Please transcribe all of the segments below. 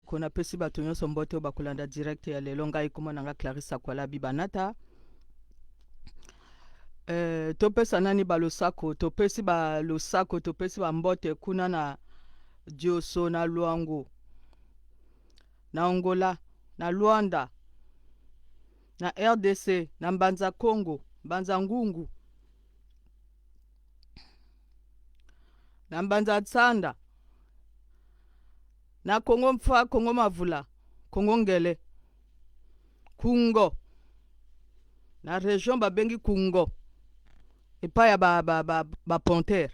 kona pesi bato nyonso mbote oyo bakolanda direct ya lelo ngai kombo na nga Clarisse Akwala Bibanata. Topesa nani balosako, topesi balosako, topesi bambote kuna na Dioso, na Luango, na Angola, na Luanda, na RDC, na Mbanza Congo, Mbanza Ngungu, na Mbanza Tsanda, na Kongo Mfa, Kongo Mavula, Kongo Ngele, Kungo, na region babengi Kungo, epa ya ba Ponter.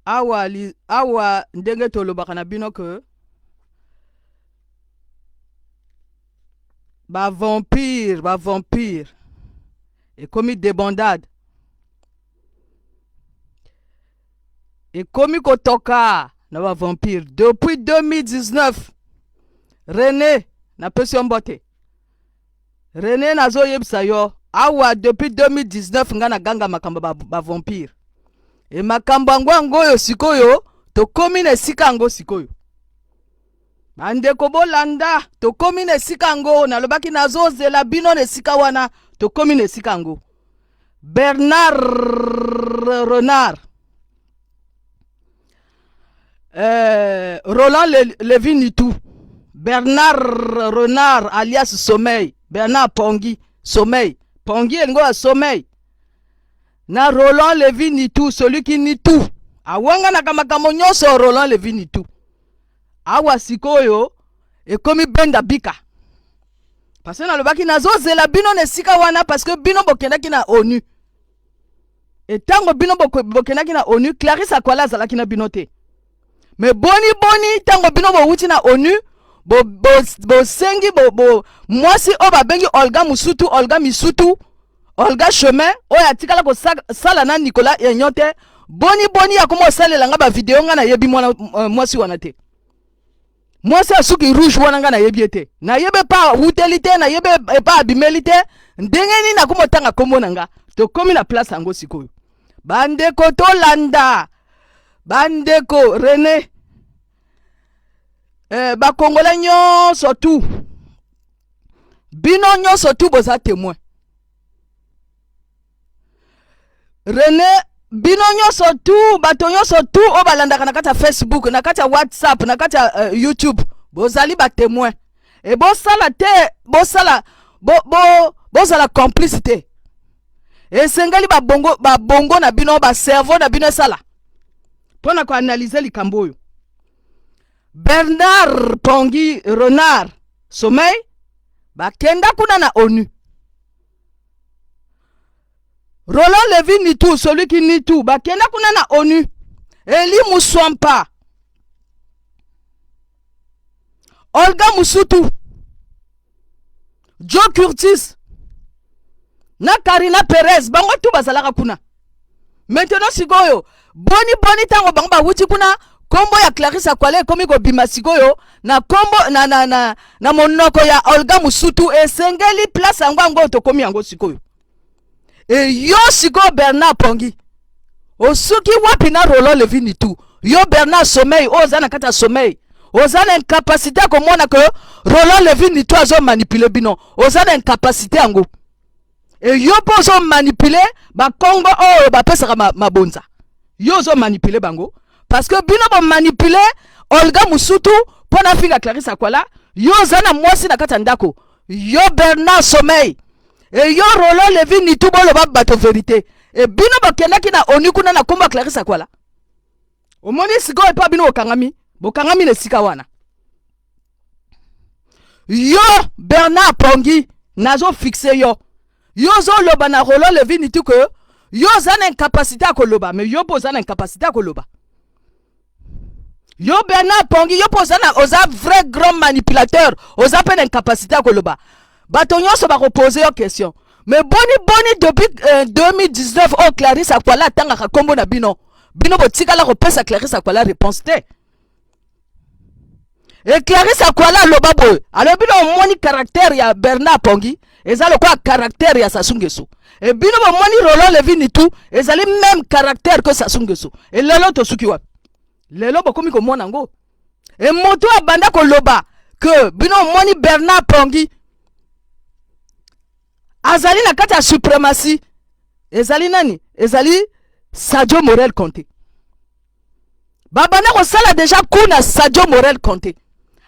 Awa ndenge tolobaka na bino ke ba vampire et komi débandade et komi kotoka na ba vampire depuis 2019. René na pesi mbote René nazo yebisa yo awa depuis 2019 nga na ganga makambo ba vampire e makambo ngoyo sikoyo to komi na sika ngo sikoyo bande ko bolanda to komi na sika ngo na lobaki nazo zela bino na sika wana to komi na sika ngo. Bernard Renard, Roland Levinitou, Bernard Renard alias Sommeil, Bernard Pongi Sommeil, Pongi ngo a Sommeil, na Roland Levinitou, celui qui nie tout. Awanga na kamakamonyo nyonso Roland Levinitou. Awa sikoyo e komi benda bika. Parce que na lobaki nazo zela bino ne sika wana parce que bino bokendaki na ONU. Et tango bino bokendaki na ONU, Clarisse Akwala zalaki na bino te. Mais boni tango bino bo wuti na ONU, bo sengi mwasi oba bengi Olga Musutu, Olga Misutu, Olga Chemin, oya tikala ko sala na Nicolas Enyote, boni ya komo salela nga ba video nga na yebi mwasi wana te. Mwasi asuki rouge wana nga na yebi ete. Na yebe pa wutelite, na yebe pa abimelite, ndenge ni na komo tanga kombo na nga. To komi na place ango sikoyo. Bandeko to landa. Bandeko René. Ba Congolais nyonso tu. Bino nyonso tu boza témoin. René bino nyonso tu, bato nyonso tu o balandaka na kati ya Facebook, na kati ya WhatsApp, na kati ya YouTube, bozali ba témoin. Et bosala te, bozala complicité. Et sengali ba bongo na bino, ba cerveau na bino sala. Pona ko analyser likambo oyo. Bernard Pongi Renard Sommeil ba kenda kuna na ONU. Roland Levinitou, celui qui nie tout, ba kenda kuna na ONU. Eli Muswampa, Olga Musutu, Joe Curtis, na Karina Perez, bango tu bazalaka kuna. Maintenant sikoyo, boni tango bango ba wuti kuna, kombo ya Clarisse Akwala komi ko bima sikoyo, na kombo na monoko ya Olga Musutu esengeli place ango to komi ango sikoyo. E yo siko Bernard Pongi osuki wapi na Roland Levinitou, yo Bernard Sommeil ozana kata Sommeil, ozana incapacité komona que Roland Levinitou azo manipuler bino, ozana incapacité ango. E yo pozo manipuler ba Congo o ba pesa mabonza, yo zo manipuler bango parce que bino ba manipuler Olga Musutu pona finga Clarisse Akwala, yo zana mwasi na kata ndako, yo Bernard Sommeil. Et yo Roland Levinitou bolo ba bato vérité. Et bino bakendaki na ONU kuna na komba Clarisse Akwala. Omoni sigo epa bino bokangami le sika wana. Yo Bernard Pongi nazo fixé yo. Yo zo loba na Roland Levinitou que yo zana incapacité à koloba, mais yo posana incapacité à koloba. Yo Bernard Pongi yo posana oza vrai grand manipulateur, oza peine incapacité à koloba. Bato nyonso ba reposer aux questions. Mais boni depuis 2019 oh Clarisse Akwala tanga kombo na bino. Bino botika la repesa Clarisse Akwala réponse te. Et Clarisse Akwala lobabo. Alors bino moni caractère ya Bernard Pongi, ezalo quoi caractère ya Sassou Nguesso. Et bino moni Roland Levinitou, ezali même caractère que Sassou Nguesso. Et lelo to suki wapi. Lelo bokomi ko mona ngo. et moto abanda ko loba que bino moni Bernard Pongi azali na kati ya suprématie ezali nani ezali Sadio Morel Conté babanda ko sala déjà kuna Sadio Morel Conté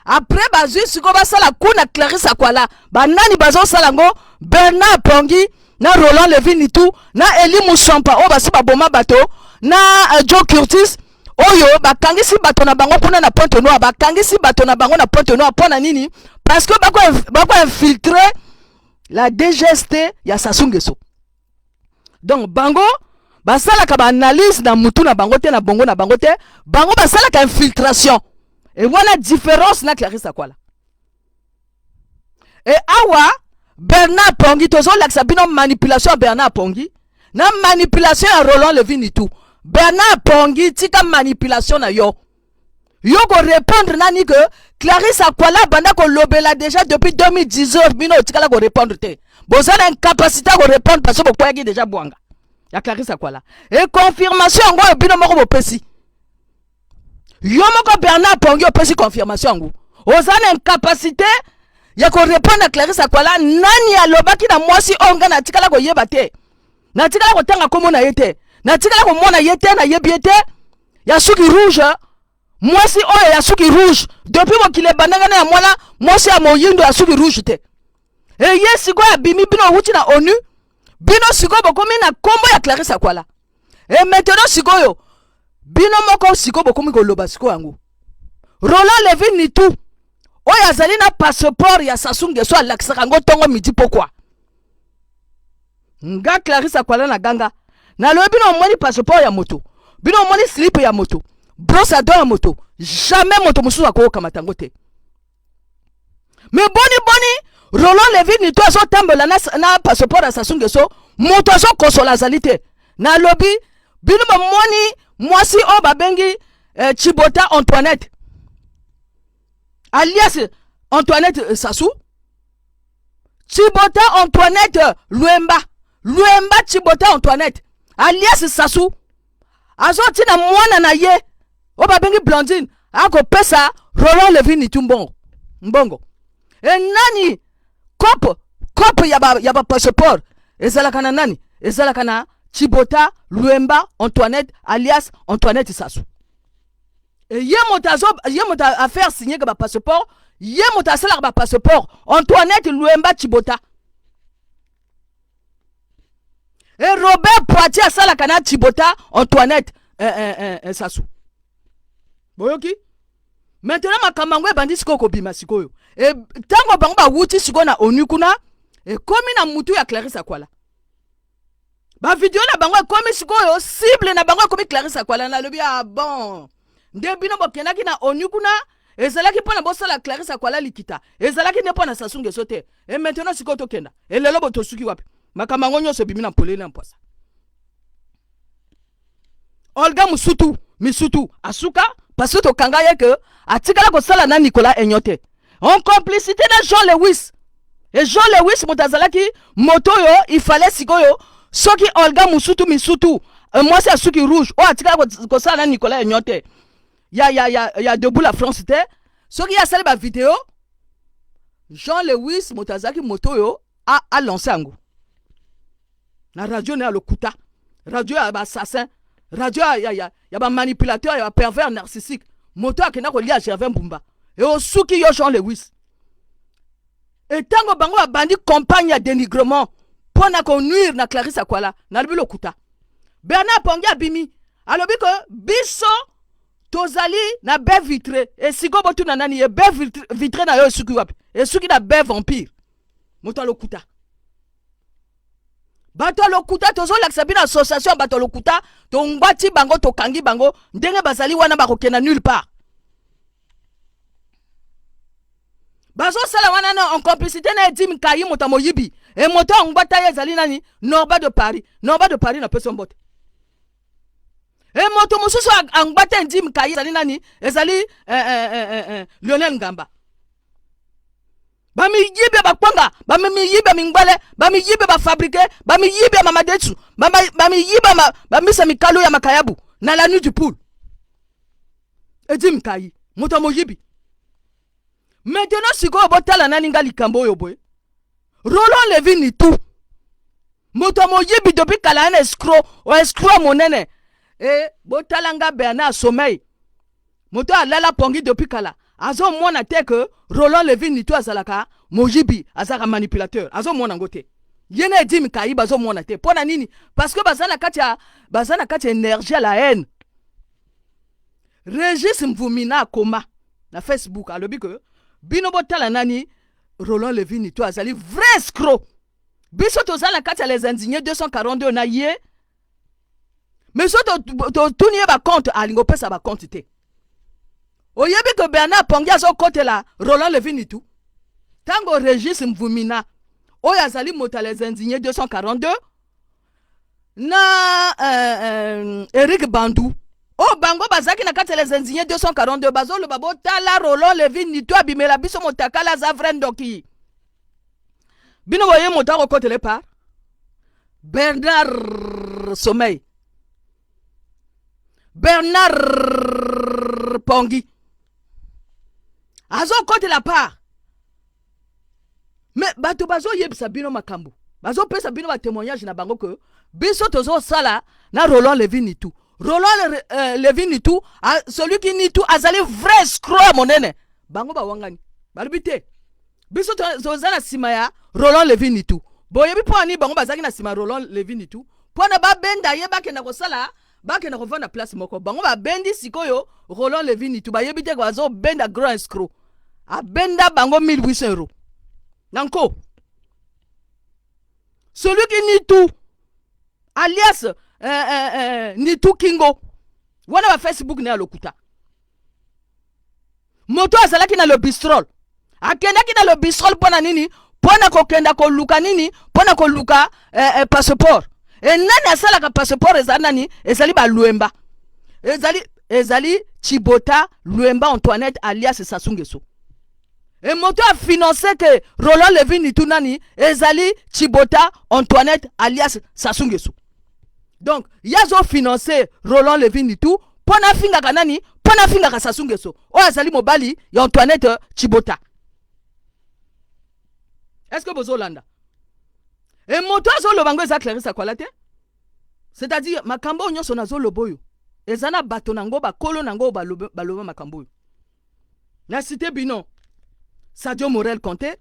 après bazui siko basala kuna Clarisse Akwala banani bazo sala ngo Bernard Pongi na Roland Levinitu na Eli Mushampa o basi baboma bato na Joe Curtis oyo bakangisi bato na bango kuna na Pointe Noire bakangisi bato na bango na Pointe Noire pona nini parce que bako infiltrer la DGST ya Sassou Nguesso donc bango basala ka ba analyse na mutu na bango te na bongo na bango te bango basala ka infiltration et voilà différence na Clarisse Akwala et awa Bernard Pongi tozo laksa bino manipulation à Bernard Pongi na manipulation à Roland Levinitu Bernard Pongi tika manipulation na yo ko répondre nani que Clarisse Akwala banda ko lobela déjà depuis 2019 bino tika la ko répondre te bozana incapacité ko répondre parce que bokoyaki déjà bwanga ya Clarisse Akwala et confirmation ngo bino moko bopesi yo moko Bernard Pongi opesi confirmation ngo ozana incapacité ya ko répondre à Clarisse Akwala nani alobaki na mwasi onga na tikala ko yeba te na tikala ko tanga komo na yete na tikala ko mona yete na yebiete ya suki rouge mwasi oyo ya suki rouge depuis mokile bandanga na mwana mwasi ya moyindo ya suki rouge te e ye siko ya bimi bino wuti na ONU bino siko bokomi na kombo ya Clarisse Akwala e maintenant siko yo bino moko siko bokomi ko loba siko yango Roland Levinitu oyo azali na passeport ya Sassou Nguesso alakisaka ngo tongo midi pourquoi nga Clarisse Akwala na ganga na lobi bino moni passeport ya moto bino moni slip ya moto brosse à dents ya moto jamais moto mususu akoyoka matango te mais boni Roland Levinitu azo tambola na passeport ya Sassou Nguesso moto azo kosola azali te na lobi bino moni mwasi o babengi Chibota Antoinette alias Antoinette Sassou Chibota Antoinette Luemba Chibota Antoinette alias Sassou azoti na mwana na ye o babengi Blondine ako pesa Roland Levinitu mbongo e nani kopo ya ba passeport ezalaka na nani ezalaka na Chibota Luemba Antoinette alias Antoinette Sassou et ye moto a faire signer que ba passeport ye moto a sala ba passeport Antoinette Luemba Chibota et Robert Poitier a sala kana Chibota Antoinette Sassou boyoki maintenant makamango bandi siko ko bima sikoyo et tango bango ba wuti siko na ONU kuna et komi na mutu ya Clarisse Akwala ba video na bango komi sikoyo cible na bango komi Clarisse Akwala na lobi ah bon nde bino bokendaki na ONU kuna ezalaki pona bosala Clarisse Akwala likita ezalaki ne pona Sassou Nguesso te et maintenant siko to kenda et lelo botosuki wapi makamango nyonso bimi na polele na mposa Olga Misutu asuka parce que to kanga ye que atikala ko sala na Nicolas Enyote en complicité de Jean Lewis et Jean Lewis motazalaki moto yo il fallait sikoyo soki Olga Misutu moi c'est Suki rouge o atikala ko sala na Nicolas Enyote ya debout la France te soki ya sala ba vidéo Jean Lewis motazaki moto yo a lancé ango na radio na lokuta radio ya ba assassin radio ya ba manipulateur ya pervers narcissique moto akena ko lia Gervais Mbumba et o suki yo Jean Lewis et tango bango ba bandi campagne ya dénigrement pona ko nuire na Clarisse Akwala na lobi lokuta Bernard Pongi abimi alobi ko biso tozali na baie vitrée et siko botu na nani e baie vitrée na yo suki wapi e suki na baie vampire moto lokuta bato lokuta tozo laksa bina association bato lokuta to ngwati bango to kangi bango ndenge bazali wana bakokena nulle part bazo sala wana en complicité na Edim Kayi moto moyibi et moto ngwata ye ezali nani Norba de Paris na peso mbote et moto mususu ngwata Edim Kayi ezali nani ezali Lionel Ngamba bami yibe bakwanga bami yibe mingwale bami yibe ba fabriquer bami yibe mamadetsu bami yibe bami samikalo ya makayabu na la nuit du poule Edim Kayi moto moyibi Maintenant, si vous avez naninga likambo yoboy. Roland Levin ni tout. Moto moyebi depuis kala un escroc monene. Et botalanga Bernard sommeil. Moto alala pongi depuis kala. Azo mwana te que Roland Levin ni tout azalaka mojibi azaka manipulateur. Azo mwana ngote. Yene dim kai bazo mwana te. Pona nini? Parce que bazana katia énergie à la haine. Régis Mvumina koma na Facebook alobi que bino botala nani Roland Levin ni tout azali vrai escroc. Biso tozala katia les indignés 242 na ye. Mais so to nié ba compte alingo pesa ba compte te. Oyebi que Bernard Pongi azo côté la Roland Levin ni tout. Tango Régis Mvumina oya azali mota les indignés 242 na Eric Bandou. Oh bango bazaki na kati les indignés 242 bazo le babo tala Roland Levin ni toi bimela biso motakala za vrendoki. Bino voye motako kote le par Bernard Sommeil. Bernard Pongi. Azo kote la part. Mais bato bazo yebisa bino makambo. Bazo pesa bino ba témoignage na bango que biso tozo sala na Roland Levin ni tout. Roland Levin ni tout, celui qui ni tout azali vrai escroc monene. Bango ba wangani. Balibite. Biso tozala simaya Roland Levin ni tout. Boyebi po ani bango bazaki na sima Roland Levin ni tout. Pona ba benda ye bake na kosala, bake na kovana place moko. Bango ba bendi sikoyo Roland Levin ni tout. Ba yebite ko azo benda grand escroc. A benda bango 1800 euros. Nanko. Celui qui ni tout alias Nitu Kingo wana ba Facebook ne alokuta moto azalaki na le bistrol akendaki na le bistrol pona nini pona kokenda ko luka nini pona ko luka passeport et nani asalaka passeport ezali nani ezali ba Luemba ezali Chibota Luemba Antoinette alias Sasungeso et moto a financé que Roland Levin ni tout nani ezali Chibota Antoinette alias Sasungeso. Donc, yazo financé Roland Levin ni tout, pona finga kanani, pona finga ka Sasungeso. O azali mobali ya Antoinette Chibota. Est-ce que vous Olanda? Et moto azo lobango eza Clarisse Kwala te? C'est-à-dire makambo nyonso nazo loboyo. Ezana bato nango ba kolo nango ba loba makambo. Na cité bino Sadio Morel Conté,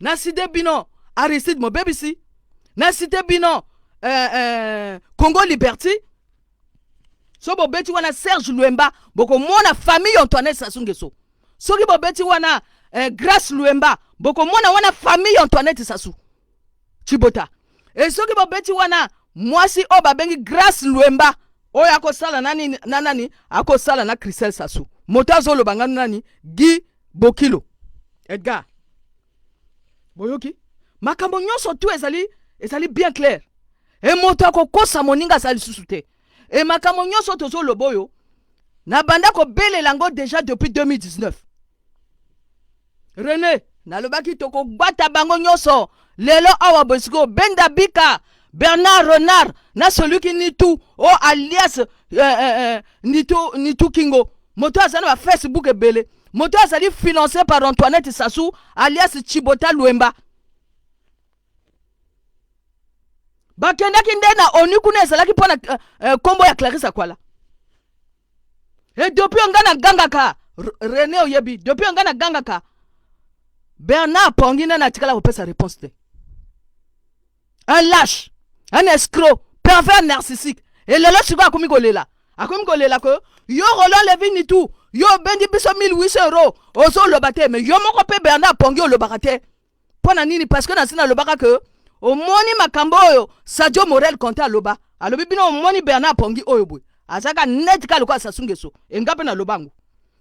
na cité bino Aristide Mobebisi, na cité bino Congo Liberty. So bobeti wana Serge Luemba boko mona famille Antoinette Sasungeso. Soki bobeti wana Grace Luemba boko mona wana famille Antoinette Sasu Chibota. Et soki bobeti wana mwasi o babengi Grace Luemba oyo akosala nani akosala na Christelle Sasu. Motazo lo bangana nani Guy Bokilo Edgar Boyoki makambo nyonso tu ezali bien clair. Et moto akokosa moninga sali susute. Et makambo nyonso tozo loboyo na banda ko bele lango déjà depuis 2019. René nalobaki toko gbata bango nyonso lelo awa bosiko benda bika Bernard Renard na celui qui ni tout o alias Nitu Kingo. Moto azana ba Facebook ebele. Moto azali financé par Antoinette Sassou alias Chibota Luemba. Bakenda kindena onu kuna ezalaki pona kombo ya Clarisse Kwala. Et depuis ongana gangaka René Oyebi, depuis ongana gangaka Bernard Pongi na tikala kopesa réponse te. Un lâche, un escroc, pervers narcissique. Et lelo siko akomi kolela. Akomi kolela ko yo Roland Levin ni tout. Yo bendi biso 1800 euros. Ozo lobate mais yo moko pe Bernard Pongi o lobakate. Pona nini parce que na sina lobaka que au moni makambo oyo Sadio Morel Conté aloba. Alobi bino moni Bernard Pongi oyo boy. Azaka net ka lokwa Sasungeso. Engape na lobango.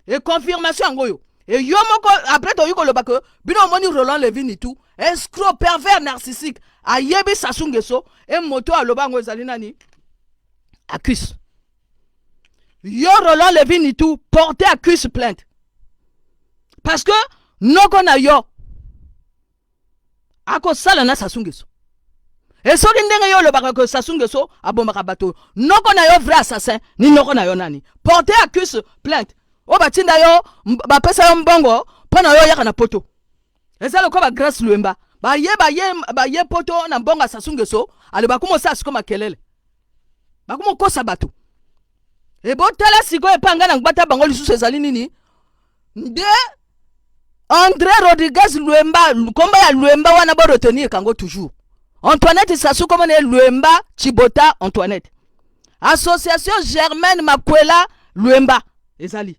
Et confirmation ngoyo. Et yo moko après to yuko loba que bino moni Roland Levin ni tout. Escroc pervers narcissique. Ayebi Sasungeso et moto alobango ezali nani? Accuse. Yo Roland Levin ni tout porté accuse plainte. Parce que noko na yo ako sala na Sasungeso. Et soki ndenge yo lobaka que Sasungeso abomaka bato. Noko na yo vrai assassin ni noko na yo nani. Porté accuse plainte. O batinda yo ba pesa yo mbongo Pana yo yaka na poto. Eza loko ba grâce luemba. Ba ye poto na mbonga sasungeso. Ale ba kumo sa siko makelele. Ba kumo kosa bato. E bo tala siko epanga na ngbata bango lisusu ezali nini? Nde André Rodriguez Luemba, komba ya Luemba wana bo retenir kango toujours. Antoinette Sassou comme ne Luemba Chibota Antoinette. Association Germaine Makwela Luemba ezali.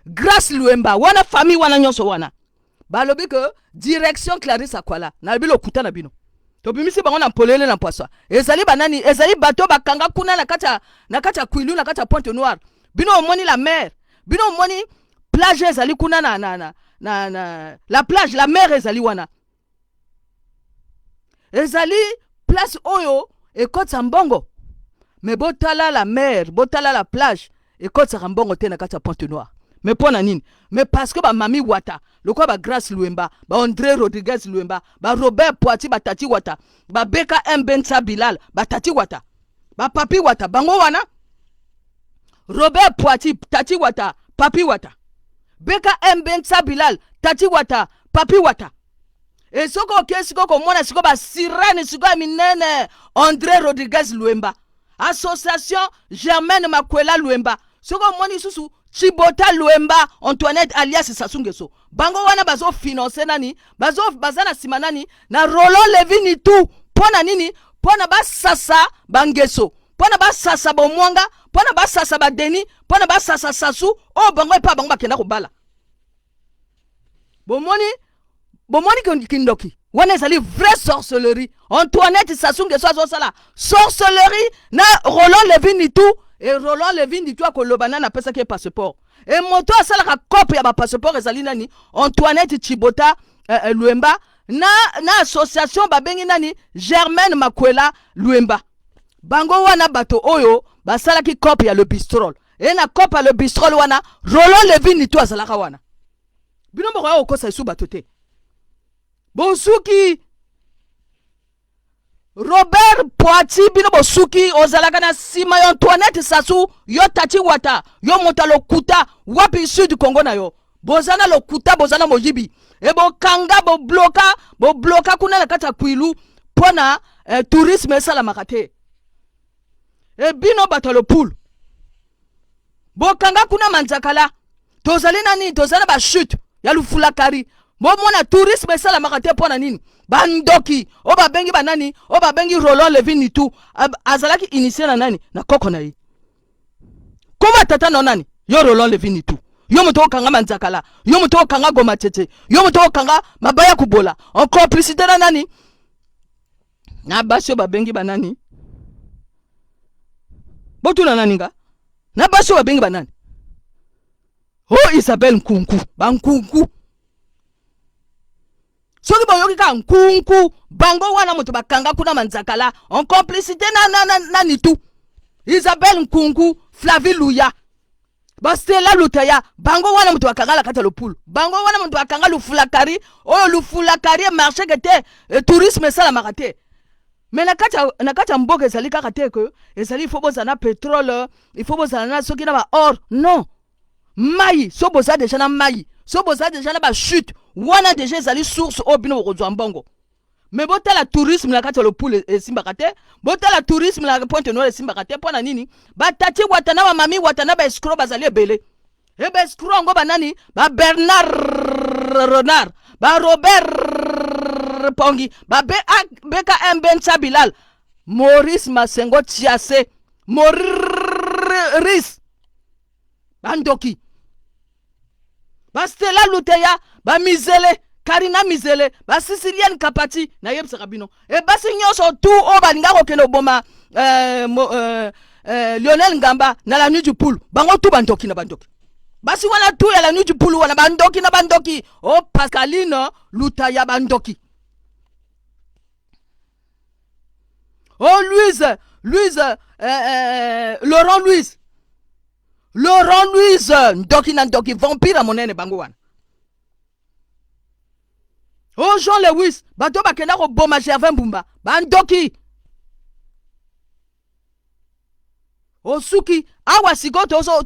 Grâce Luemba wana famille wana nyonso wana. Balobi que direction Clarisse Akwala na bilo kuta na bino. To bimisi bango na polele na poisson. Ezali banani, ezali bateau bakanga kuna na kata Kwilu na kata Pointe Noire. Bino omoni la mer. Bino omoni plage ezali kuna la plage, la mer ezali wana. Ezali place oyo ekotsa mbongo. Mais botala la mer, botala la plage ekotsa mbongo te na kata Pointe Noire. Mais pona nini? Mais parce que ba mami wata, lokwa ba Grâce Luemba, ba André Rodriguez Luemba, ba Robert Poati ba tati wata, ba Beka Mbensa Bilal ba tati wata, ba papi wata, bango wana. Robert Poati tati wata, papi wata. Beka Mbensa Bilal tati wata, papi wata. Et soko kesiko ko mona siko ba sirane siko minene André Rodriguez Luemba. Association Germaine Makwela Luemba. Soko moni susu Chibota Luemba Antoinette alias Sasungeso. Bango wana bazo financer nani? Bazana simanani na Roland Levini tout. Pona nini? Pona ba sasa bangeso. Pona ba sasa bomwanga, pona ba sasa ba deni, pona ba sasa sasu. Oh bango epa bango bakenda ko bala. Bomoni kindoki. Wana ezali vraie sorcellerie. Antoinette Sasungeso azosala sorcellerie na Roland Levini tout. Et Roland Levin dit toi que le banana pesa qui passeport. Et moto asala ka copie ya ba passeport ezali nani? Antoinette Chibota Luemba na association ba bengi nani? Germaine Makwela Luemba. Bango wana bato oyo basala ki copie ya le bistrol. Et na copie le bistrol wana Roland Levin dit toi asala ka wana. Bino mo ko kosa isu bato te. Bonsuki Robert Poati bino bosuki ozalaka na sima yo Antoinette Sassou yo tati wata yo motalo kuta wapi sud Congo na yo bozana lo kuta bozana mojibi e bo kanga bo bloka kuna na kata Kwilu pona tourisme sala makate e bino batalo pool bo kanga kuna manzakala tozali nani tozana ba chute ya lufulakari bo mona tourisme sala makate pona nini bandoki oba bengi banani oba bengi Roland Levin tout azalaki initié na nani na koko na yi koma tata no nani yo Roland Levin tout yo moto kanga manzakala yo moto kanga goma tete yo moto kanga mabaya kubola en complicité na nani na basio ba bengi banani botu na nani nga na basio ba bengi banani oh Isabelle Nkunku bankunku soki boyoki ka nkunku bango wana moto bakanga kuna manzakala en complicité na nitu Isabelle Nkunku Flavie Luya Bastela Lutaya bango wana moto bakanga la kata lopulu bango wana moto bakanga lufulakari oyo lufulakari marché kete tourisme sala makate mais na kata mboka ezali kaka te que ezali faut bozana pétrole il faut bozana soki na ba or non mai so boza déjà na mai so boza déjà na ba chute wana déjà ezali source obino kozwa mbongo mais botala tourisme na kati le poule esimbaka te botala tourisme na Pointe Noire esimbaka te pona nini batati watana ba mami watana ba escroc bazali ebele e ba escroc ngo banani ba Bernard Renard ba Robert Pongi ba Beka Mbensa Bilal Maurice Masengo Tiase Maurice bandoki ba Stella Luteya ba Mizele Karina Mizele ba Sicilienne Kapati na yebsa kabino e basi nyonso tout o balinga ko keno boma Lionel Ngamba na la nuit du poule bango tout bandoki na bandoki basi wana tout ya la nuit du poule wana bandoki na bandoki o Pascaline Lutaya bandoki oh Louise Laurent Louise ndoki na ndoki vampire monene bango wana oh Jean Lewis bato bakenda ko boma Gervin Mbumba bandoki oh suki awa siko tozo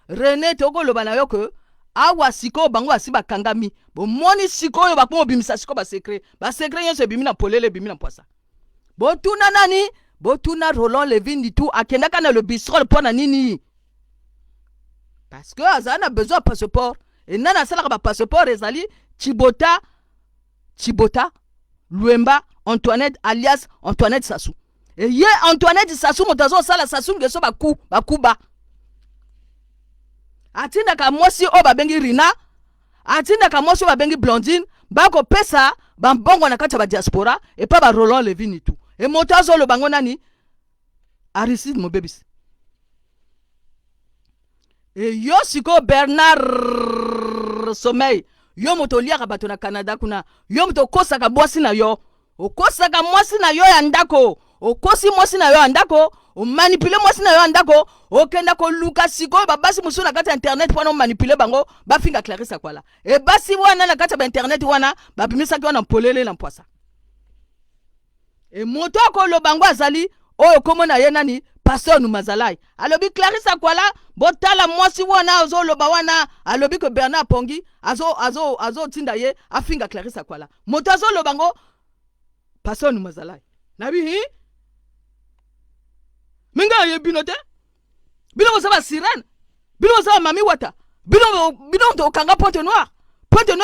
René toko loba na yo que awa siko bango asi bakangami bomoni sikoyo bakoma obimisa siko basekre nyonso ebimi na polele ebimi na poisa botuna nani botuna Roland Levin tout akendaka na le bistrot mpo na nini parce que azala na besoin ya passeport e nani asalaka bapasseport ezali Chibota Luemba Antoinette alias Antoinette Sassou e ye Antoinette Sassou moto azosala Sassou Nguesso bakuba atindaka mwasi oyo babengi Rina atindaka mwasi oyo babengi Blondine bakopesa bambongo na kati ya badiaspora epa ba Roland Levin tout e moto azoloba ngo nani Aristide Mobebisi e yo siko Bernard Sommeil yo moto liaka bato na Canada kuna yo moto okosaka mwasi na yo okosaka mwasi na yo ya ndako okosi mwasi na yo ya ndako omanipule mwasi na yo ya ndako okenda koluka sikoyo babasi mosusu na kati ya internet mpona omanipule bango bafinga Clarisse Akwala e basi wana na kati ya internet wana babimisaki wana mpolele na mpoisa e moto akoloba ngo azali oyo komo na ye nani Pasteur Numazalai alobi Clarisse Akwala botala mwasi wana azoloba wana alobi ke Bernard Pongi azo tinda ye afinga Clarisse Akwala moto azoloba ngo Pasteur Numazalai nabi hi minga ye binote bino osaba sirène bino osaba mami wata bino to kanga Pointe Noire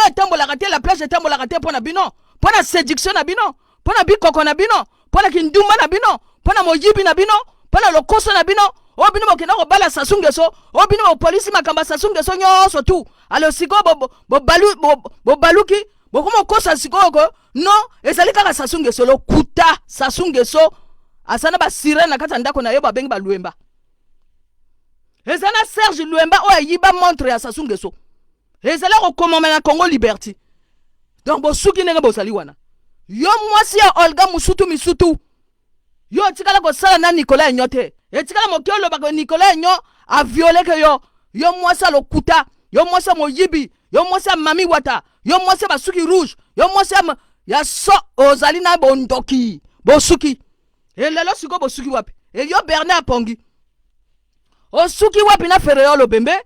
etambolaka te la plage etambolaka te pona bino pona séduction na bino pona bikoko na bino pona kindumba na bino pona moyibi na bino pona lokoso na bino o bino bokenda kobala Sassou Nguesso o bino bopolisi makamba Sassou Nguesso nyonso tu alo siko bobaluki bokoma kosa siko ko non ezali kaka Sassou Nguesso lokuta Sassou Nguesso asana ba sirène na kati ndako na yo babengi ba Luemba ezana Serge Luemba o ayiba montre ya Sassou Nguesso ezala ko komoma na Congo Liberty donc bosuki ndenge bozali wana yo mwasi ya Olga Misutu yo tikala ko sala na Nicolas Enyo te etikala mokiolo bako Nicolas Enyo a violé que yo mwasi lokuta yo mwasi moyibi yo mwasi mami wata yo mwasi basuki rouge yo mwasi ya so ozali na bondoki bosuki elelo siko bosuki wapi e yo Bernard Pongi osuki wapi na Ferreol Bembe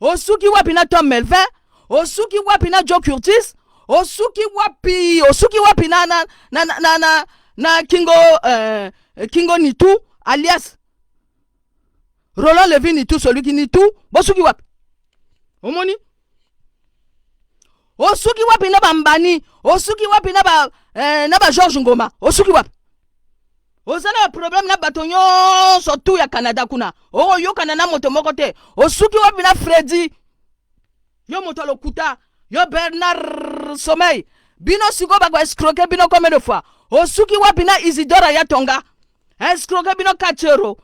osuki wapi na Tom Melvin osuki wapi na Joe Curtis osuki wapi na Kingo Nitu alias Roland Levin Nitu celui qui Nitu bosuki wapi omoni osuki wapi na Bambani osuki wapi na ba George Ngoma osuki wapi ozana problème na bato nyonso tu ya Canada kuna oyokana na moto moko te osuki wapi na Freddy yo moto lokuta yo Bernard Sommeil bino siko bako escroquer bino combien de fois osuki wapi na Isidora Yatonga escroquer bino 4 euros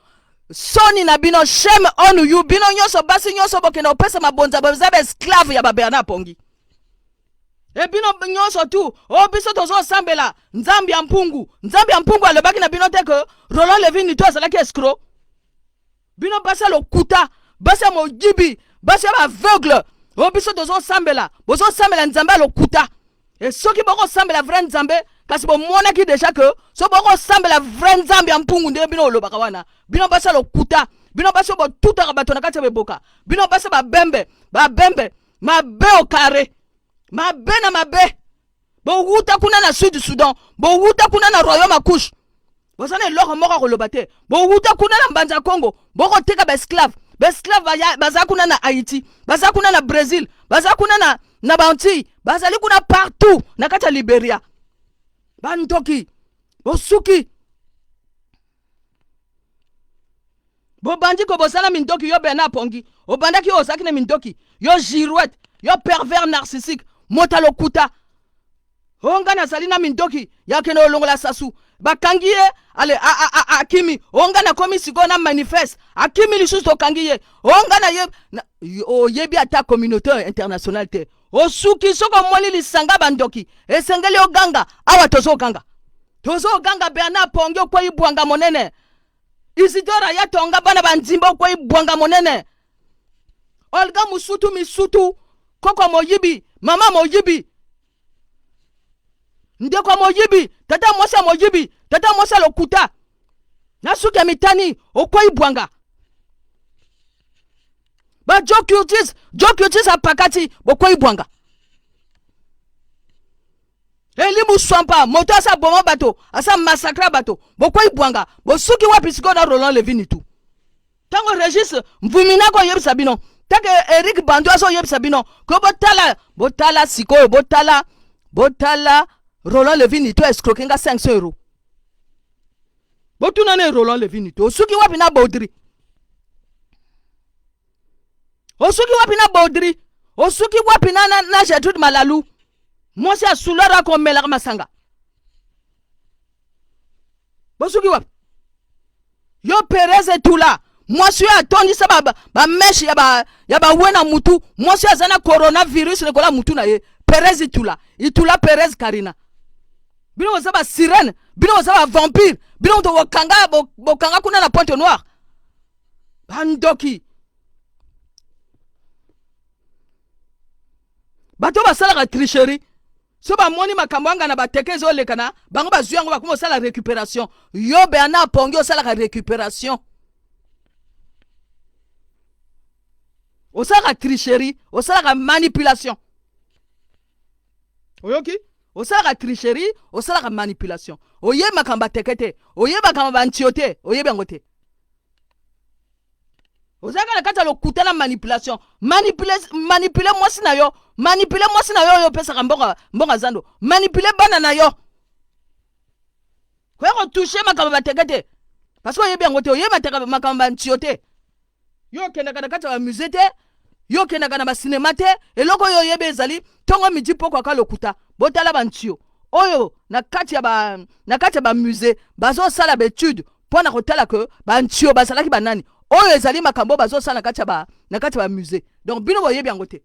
soni na bino shame on you bino nyonso basi nyonso bokena opesa mabonza bazabe esclave ya ba Bernard Pongi e bino nyonso tu o biso tozo sambela nzambi ya mpungu alobaki na bino te que Roland Levin tout azalaki escroc bino basi lokuta basi mojibi basi aveugle o biso tozo sambela bozo sambela nzambe lokuta e soki boko sambela vrai nzambe kasi bomonaki déjà que so boko sambela vrai nzambi ya mpungu nde bino olobaka wana bino basi lokuta bino basi botutaka bato na kati ya beboka bino basi babembe mabe au carré mabe na mabe bowuta kuna na Sud Sudan bowuta kuna na Royaume Akush bosana eloko moko koloba te bowuta kuna na Mbanza Congo bokoteka esclave baza kuna na Haïti baza kuna na Brésil baza kuna na Banti bazali kuna partout na kati ya Liberia bantoki bosuki bobandi ko bosala mindoki yo Bernard Pongi obandaki osaki na mindoki yo girouette yo pervers narcissique motalo kuta onga na salina mindoki yake no longola Sassou bakangiye ale akimi onga na komisi ko na manifeste akimi lisusu to kangiye onga na yebi ata communauté internationale te osuki soko moli lisanga bandoki esengeli oganga awa tozo ganga Bernard Pongi ko ibwanga monene Isidora Yatonga bana banzimba ko ibwanga monene Olga Misutu koko moyibi mama moyibi ndeko moyibi tata mosa lokuta nasuka mitani okwa ibwanga Ba Joe Curtis a pakati boko ibwanga. Eli muswampa moto asa boma bato asa massacre bato boko ibwanga bo suki wa pisiko na Roland Levin tout. Tango Régis mvumina ko yeb sabino. Tango Eric Bando aso yeb sabino ko botala siko botala Roland Levin tout escroquenga 500 euros. Botuna ne Roland Levin tout suki wa pina bodri. Osuki wapina bodri, osuki wapina na Gertrude Malalu. Moi c'est Soulara ko melaka masanga. Bosuki wap. Yo Perez et tout là. Moi suis attendu ça ba mesh ya ba wena mutu. Moi suis azana coronavirus le kola mutu na ye. Perez et tout là Perez Karina. Bino za ba sirène, bino za ba vampire, bino to bokanga kuna na Pointe Noire. Bandoki. Bato basala la tricherie. So ba moni makambanga na batekezo lekana, bango bazuyango bakuma sala récupération. Yo Bernard Pongi sala la récupération. O sala la tricherie, o sala la manipulation. Oyoki? O sala la tricherie, o sala la manipulation. Oye makamba tekete, oye makamba antiote, oye bengote. Ozaka la kata lo kutana manipulation. Manipuler moi sina yo. Manipuler moi sina yo pesa mbonga zando. Manipuler bana na yo. Kwa ko toucher makamba tekete. Parce que yebi ngote oye mateka makamba ntiote. Yo kenda kana kata ba musée te, yo kenda kana ba cinéma te, eloko yo yebe ezali tongo midi poko ka lokuta. Botala ba ntio. Oyo na kati ya ba musée, bazo sala ba étude pona kotala que ba ntio basala ki banani. Oyo ezali makambo bazo sala na kati ba musée. Donc bino boye bien ngote.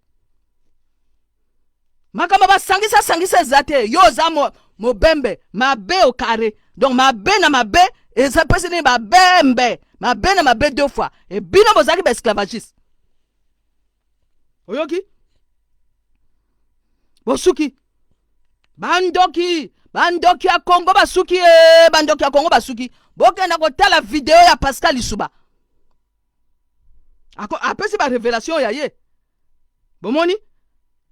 Makambo ba sangisa zate yo za mo bembe mabe au carré. Donc mabe na mabe et ça peut se dire mabe na mabe deux fois et bino bozaki ba esclavagiste. Oyoki? Bosuki. Bandoki a Congo basuki bandoki a Congo basuki. Bokenda kotala vidéo ya Pascal Lisuba. Après c'est ma révélation yaye. Bomoni.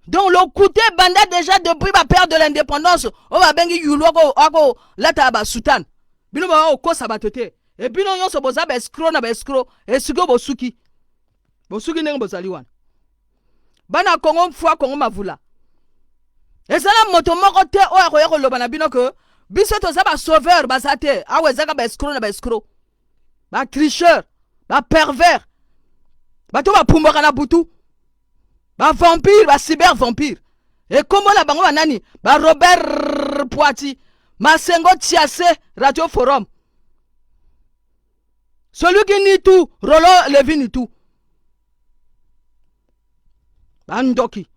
Donc le côté banda déjà depuis ma période de l'indépendance, on va bengi yulo ko lata ba sultan. Bino ba ko sabatete. Et bino yon so boza ba escroc na ba escroc, escroc bosuki. Bosuki ndenge bozali wana. Bana Congo fois Congo mavula. Et ça la moto moko te o ya ko loba na bino que biso to za ba sauveur ba zate, awe zaka ba escroc na ba escroc. Ba tricheur, ba pervers. Bato ba pumbaka na butu. Ba vampire, ba cyber vampire. Et comment la bango nani? Ba Robert Poiti, Masengo Tiasse, Radio Forum. Celui qui nie tout, Roland Levin nie tout. Bandoki.